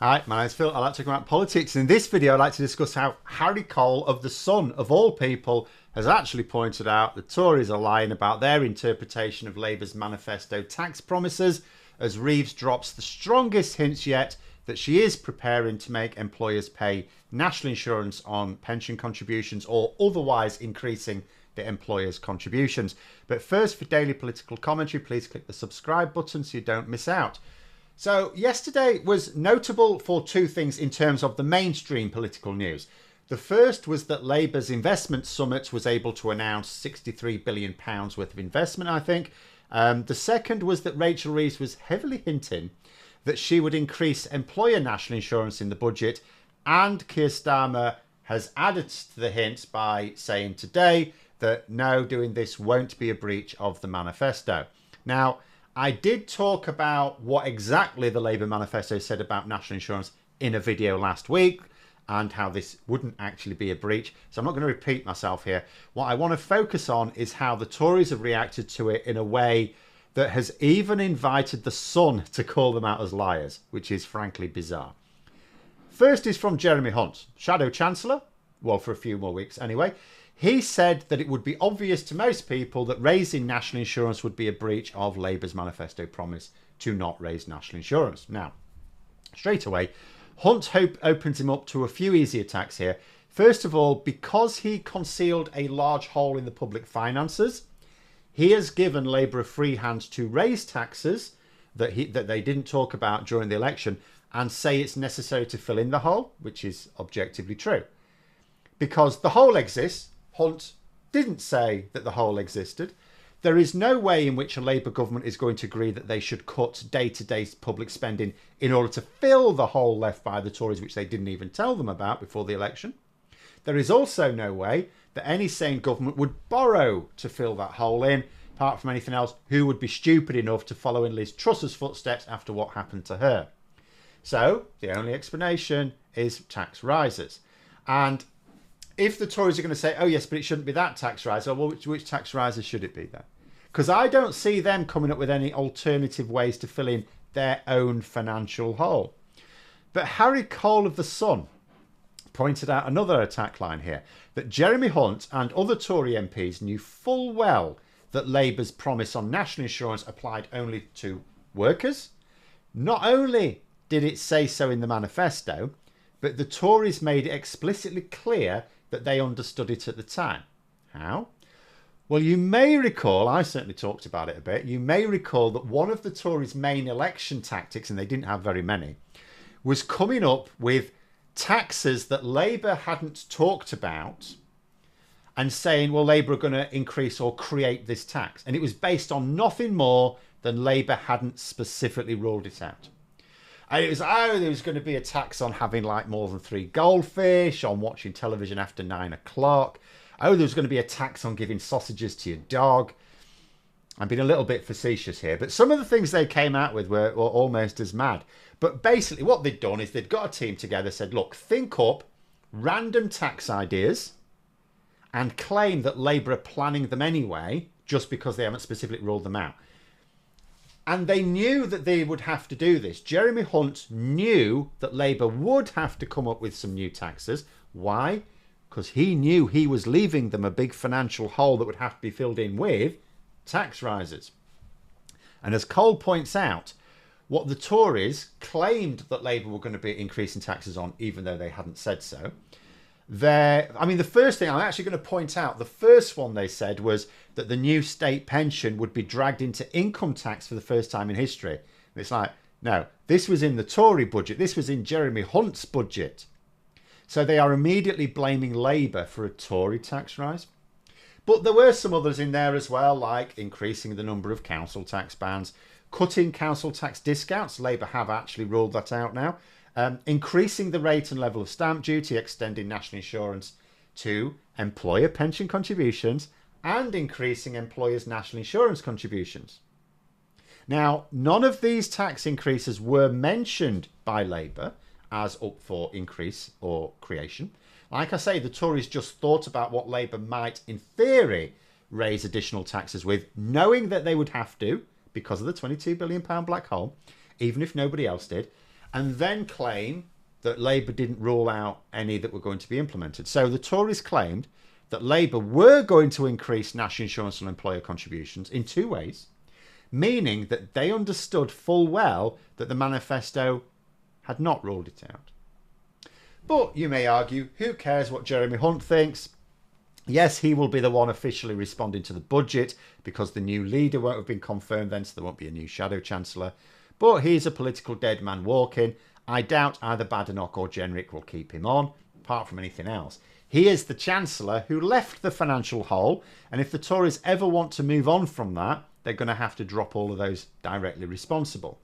Hi, my name's Phil. I like talking about politics. In this video, I'd like to discuss how Harry Cole of The Sun, of all people, has actually pointed out the Tories are lying about their interpretation of Labour's manifesto tax promises, as Reeves drops the strongest hints yet that she is preparing to make employers pay national insurance on pension contributions or otherwise increasing the employers' contributions. But first, for daily political commentary, please click the subscribe button so you don't miss out. So yesterday was notable for two things in terms of the mainstream political news. The first was that Labour's investment summit was able to announce £63 billion worth of investment, I think. The second was that Rachel Reeves was heavily hinting that she would increase employer national insurance in the budget, and Keir Starmer has added to the hint by saying today that no, doing this won't be a breach of the manifesto. Now, I did talk about what exactly the Labour manifesto said about national insurance in a video last week and how this wouldn't actually be a breach. So I'm not going to repeat myself here. What I want to focus on is how the Tories have reacted to it in a way that has even invited the Sun to call them out as liars, which is frankly bizarre. First is from Jeremy Hunt, Shadow Chancellor, well, for a few more weeks anyway. He said that it would be obvious to most people that raising national insurance would be a breach of Labour's manifesto promise to not raise national insurance. Now, straight away, Hunt opens him up to a few easy attacks here. First of all, because he concealed a large hole in the public finances, he has given Labour a free hand to raise taxes that they didn't talk about during the election and say it's necessary to fill in the hole, which is objectively true. Because the hole exists, Hunt didn't say that the hole existed. There is no way in which a Labour government is going to agree that they should cut day-to-day public spending in order to fill the hole left by the Tories, which they didn't even tell them about before the election. There is also no way that any sane government would borrow to fill that hole in, apart from anything else. Who would be stupid enough to follow in Liz Truss's footsteps after what happened to her? So the only explanation is tax rises. And if the Tories are going to say, oh yes, but it shouldn't be that tax rise, well, which tax rises should it be then? Because I don't see them coming up with any alternative ways to fill in their own financial hole. But Harry Cole of The Sun pointed out another attack line here, that Jeremy Hunt and other Tory MPs knew full well that Labour's promise on national insurance applied only to workers. Not only did it say so in the manifesto, but the Tories made it explicitly clear that they understood it at the time. How? Well, you may recall, I certainly talked about it a bit, you may recall that one of the Tories' main election tactics, and they didn't have very many, was coming up with taxes that Labour hadn't talked about and saying, well, Labour are going to increase or create this tax. And it was based on nothing more than Labour hadn't specifically ruled it out. And it was, oh, there was going to be a tax on having like more than 3 goldfish, on watching television after 9 o'clock. Oh, there was going to be a tax on giving sausages to your dog. I'm being a little bit facetious here, but some of the things they came out with were almost as mad. But basically what they'd done is they'd got a team together, said, look, think up random tax ideas and claim that Labour are planning them anyway, just because they haven't specifically ruled them out. And they knew that they would have to do this. Jeremy Hunt knew that Labour would have to come up with some new taxes. Why? Because he knew he was leaving them a big financial hole that would have to be filled in with tax rises. And as Cole points out, what the Tories claimed that Labour were going to be increasing taxes on, even though they hadn't said so, the first thing I'm actually going to point out, the first one they said was that the new state pension would be dragged into income tax for the first time in history. And it's like, no, this was in the Tory budget. This was in Jeremy Hunt's budget. So they are immediately blaming Labour for a Tory tax rise. But there were some others in there as well, like increasing the number of council tax bands, cutting council tax discounts. Labour have actually ruled that out now. Increasing the rate and level of stamp duty, extending national insurance to employer pension contributions, and increasing employers' national insurance contributions. Now, none of these tax increases were mentioned by Labour as up for increase or creation. Like I say, the Tories just thought about what Labour might, in theory, raise additional taxes with, knowing that they would have to, because of the £22 billion black hole, even if nobody else did. and then claim that Labour didn't rule out any that were going to be implemented. So the Tories claimed that Labour were going to increase national insurance and employer contributions in two ways, meaning that they understood full well that the manifesto had not ruled it out. But you may argue, who cares what Jeremy Hunt thinks? Yes, he will be the one officially responding to the budget because the new leader won't have been confirmed then, so there won't be a new shadow chancellor. But he's a political dead man walking. I doubt either Badenoch or Jenrick will keep him on, apart from anything else. He is the chancellor who left the financial hole, and if the Tories ever want to move on from that, they're going to have to drop all of those directly responsible.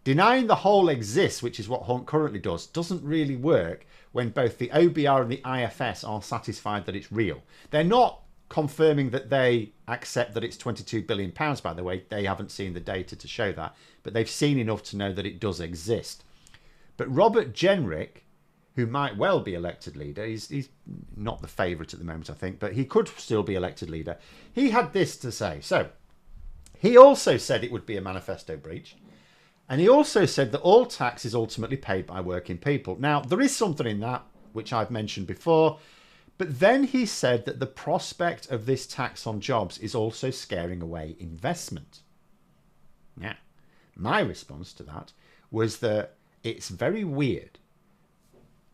Denying the hole exists, which is what Hunt currently does, doesn't really work when both the OBR and the IFS are satisfied that it's real. They're not confirming that they accept that it's £22 billion, by the way. They haven't seen the data to show that, but they've seen enough to know that it does exist. But Robert Jenrick, who might well be elected leader, he's not the favourite at the moment, I think, but he could still be elected leader. He had this to say. So he also said it would be a manifesto breach. And he also said that all tax is ultimately paid by working people. Now, there is something in that, which I've mentioned before. But then he said that the prospect of this tax on jobs is also scaring away investment. Now, my response to that was that it's very weird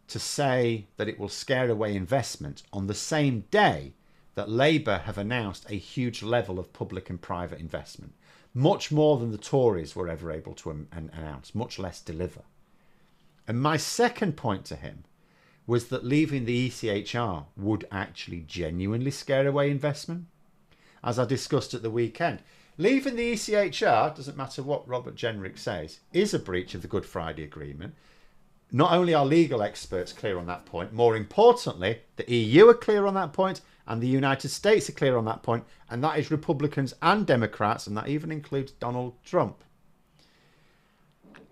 to say that it will scare away investment on the same day that Labour have announced a huge level of public and private investment. Much more than the Tories were ever able to announce, much less deliver. And my second point to him was that leaving the ECHR would actually genuinely scare away investment. As I discussed at the weekend, leaving the ECHR, doesn't matter what Robert Jenrick says, is a breach of the Good Friday Agreement. Not only are legal experts clear on that point, more importantly, the EU are clear on that point, and the United States are clear on that point, and that is Republicans and Democrats, and that even includes Donald Trump.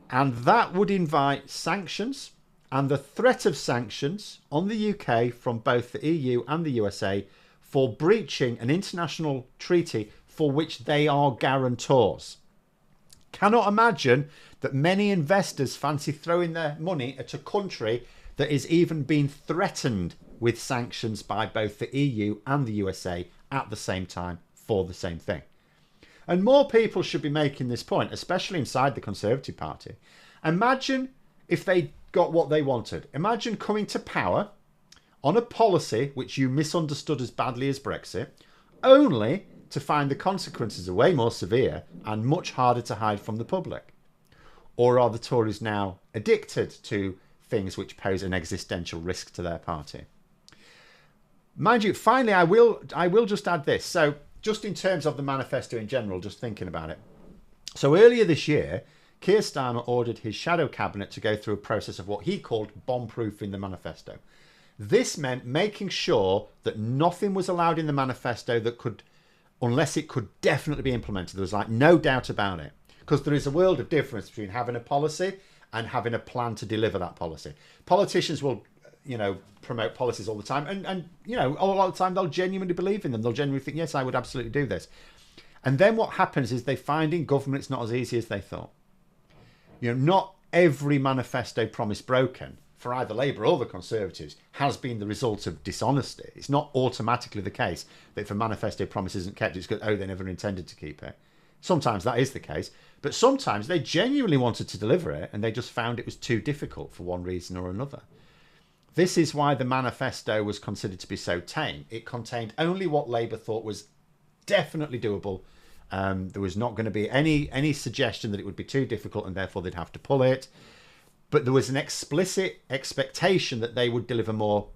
And that would invite sanctions and the threat of sanctions on the UK from both the EU and the USA for breaching an international treaty for which they are guarantors. Cannot imagine that many investors fancy throwing their money at a country that is even being threatened with sanctions by both the EU and the USA at the same time for the same thing. And more people should be making this point, especially inside the Conservative Party. Imagine if they got what they wanted. Imagine coming to power on a policy which you misunderstood as badly as Brexit, only to find the consequences are way more severe and much harder to hide from the public. Or are the Tories now addicted to things which pose an existential risk to their party? Mind you, finally, I will just add this. So just in terms of the manifesto in general, just thinking about it. So earlier this year, Keir Starmer ordered his shadow cabinet to go through a process of what he called bomb-proofing the manifesto. This meant making sure that nothing was allowed in the manifesto that could, unless it could definitely be implemented. There was like no doubt about it. Because there is a world of difference between having a policy and having a plan to deliver that policy. Politicians will, promote policies all the time. And a lot of the time they'll genuinely believe in them. They'll genuinely think, yes, I would absolutely do this. And then what happens is they find in government it's not as easy as they thought. Not every manifesto promise broken for either Labour or the Conservatives has been the result of dishonesty. It's not automatically the case that if a manifesto promise isn't kept, it's because, they never intended to keep it. Sometimes that is the case, but sometimes they genuinely wanted to deliver it and they just found it was too difficult for one reason or another. This is why the manifesto was considered to be so tame. It contained only what Labour thought was definitely doable. There was not going to be any suggestion that it would be too difficult and therefore they'd have to pull it. But there was an explicit expectation that they would deliver more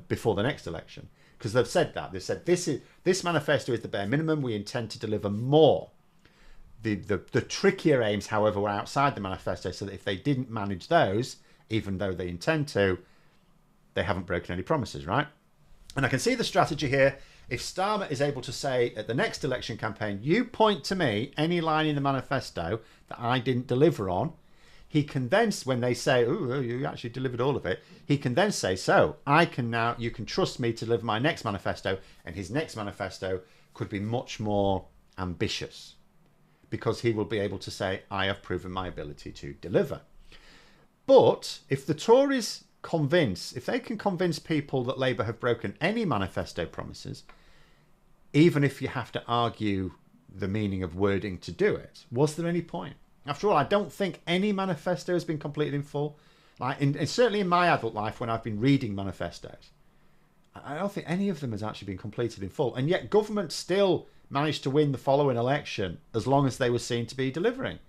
before the next election. Because they've said that. They've said this manifesto is the bare minimum. We intend to deliver more. The trickier aims, however, were outside the manifesto, so that if they didn't manage those, even though they intend to, they haven't broken any promises, right? And I can see the strategy here. If Starmer is able to say at the next election campaign, you point to me any line in the manifesto that I didn't deliver on, he can then, when they say, oh, you actually delivered all of it, he can then say, so you can trust me to deliver my next manifesto, and his next manifesto could be much more ambitious. because he will be able to say, I have proven my ability to deliver. But if the Tories if they can convince people that Labour have broken any manifesto promises, even if you have to argue the meaning of wording to do it, was there any point? After all, I don't think any manifesto has been completed in full. Certainly in my adult life, when I've been reading manifestos, I don't think any of them has actually been completed in full. And yet government still managed to win the following election as long as they were seen to be delivering.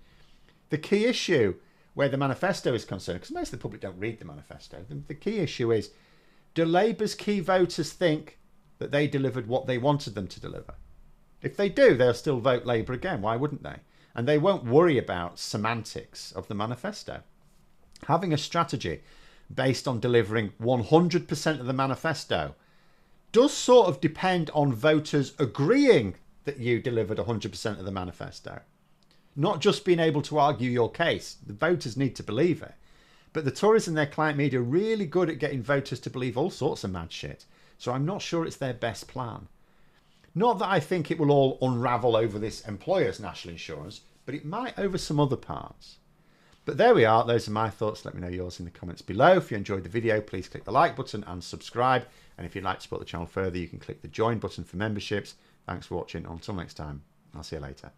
The key issue where the manifesto is concerned, because most of the public don't read the manifesto, the key issue is, do Labour's key voters think that they delivered what they wanted them to deliver? If they do, they'll still vote Labour again. Why wouldn't they? And they won't worry about semantics of the manifesto. Having a strategy based on delivering 100% of the manifesto does sort of depend on voters agreeing that you delivered 100% of the manifesto. Not just being able to argue your case. The voters need to believe it. But the Tories and their client media are really good at getting voters to believe all sorts of mad shit. So I'm not sure it's their best plan. Not that I think it will all unravel over this employer's national insurance, but it might over some other parts. But there we are. Those are my thoughts. Let me know yours in the comments below. If you enjoyed the video, please click the like button and subscribe. And if you'd like to support the channel further, you can click the join button for memberships. Thanks for watching. Until next time, I'll see you later.